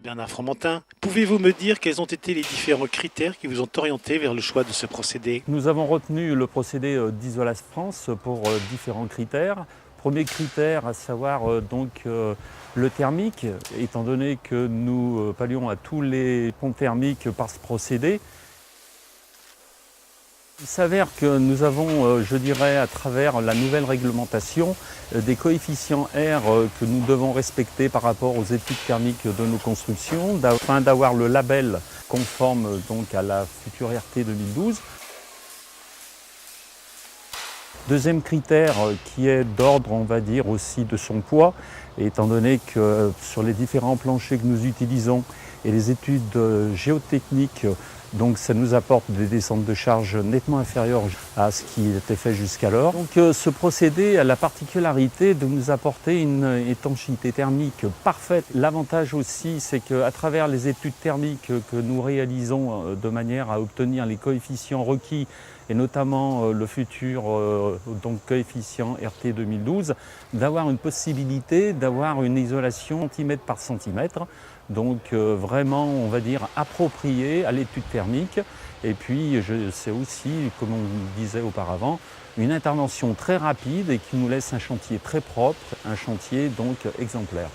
Bernard Fromentin, pouvez-vous me dire quels ont été les différents critères qui vous ont orienté vers le choix de ce procédé? Nous avons retenu le procédé d'Isolas France pour différents critères. Premier critère, à savoir le thermique, étant donné que nous pallions à tous les ponts thermiques par ce procédé. Il s'avère que nous avons, je dirais, à travers la nouvelle réglementation, des coefficients R que nous devons respecter par rapport aux études thermiques de nos constructions, afin d'avoir le label conforme donc à la future RT 2012. Deuxième critère qui est d'ordre, on va dire, aussi de son poids, étant donné que sur les différents planchers que nous utilisons et les études géotechniques, donc ça nous apporte des descentes de charge nettement inférieures à ce qui était fait jusqu'alors. Donc ce procédé a la particularité de nous apporter une étanchéité thermique parfaite. L'avantage aussi, c'est qu'à travers les études thermiques que nous réalisons de manière à obtenir les coefficients requis, et notamment le futur coefficient RT 2012, d'avoir une possibilité d'avoir une isolation centimètre par centimètre, donc vraiment, on va dire, appropriée à l'étude thermique. Et puis, c'est aussi, comme on disait auparavant, une intervention très rapide et qui nous laisse un chantier très propre, un chantier donc exemplaire.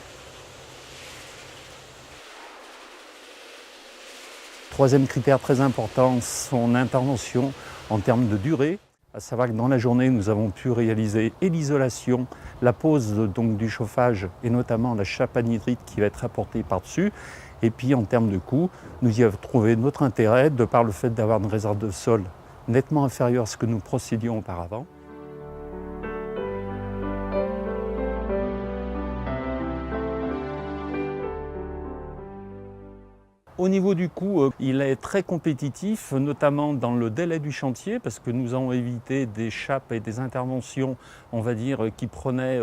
Troisième critère très important, son intervention en termes de durée, à savoir que dans la journée, nous avons pu réaliser et l'isolation, la pose donc du chauffage et notamment la chape anhydrite qui va être apportée par-dessus. Et puis en termes de coût, nous y avons trouvé notre intérêt de par le fait d'avoir une réserve de sol nettement inférieure à ce que nous procédions auparavant. Au niveau du coût, il est très compétitif, notamment dans le délai du chantier, parce que nous avons évité des chapes et des interventions, on va dire, qui prenaient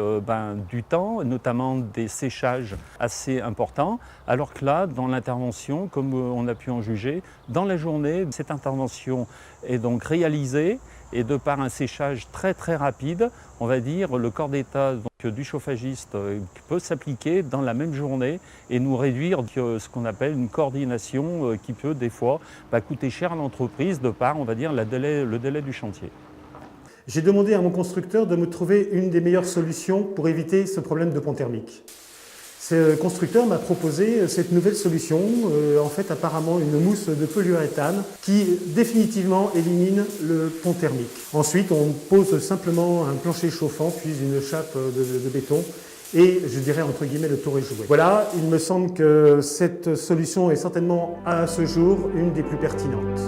du temps, notamment des séchages assez importants, alors que là, dans l'intervention, comme on a pu en juger, dans la journée, cette intervention est donc réalisée, et de par un séchage très très rapide, on va dire, le corps d'état du chauffagiste peut s'appliquer dans la même journée et nous réduire ce qu'on appelle une coordination qui peut des fois coûter cher à l'entreprise de par, on va dire, le délai du chantier. J'ai demandé à mon constructeur de me trouver une des meilleures solutions pour éviter ce problème de pont thermique. Ce constructeur m'a proposé cette nouvelle solution, en fait apparemment une mousse de polyuréthane qui définitivement élimine le pont thermique. Ensuite, on pose simplement un plancher chauffant puis une chape de béton et je dirais entre guillemets le tour est joué. Voilà, il me semble que cette solution est certainement à ce jour une des plus pertinentes.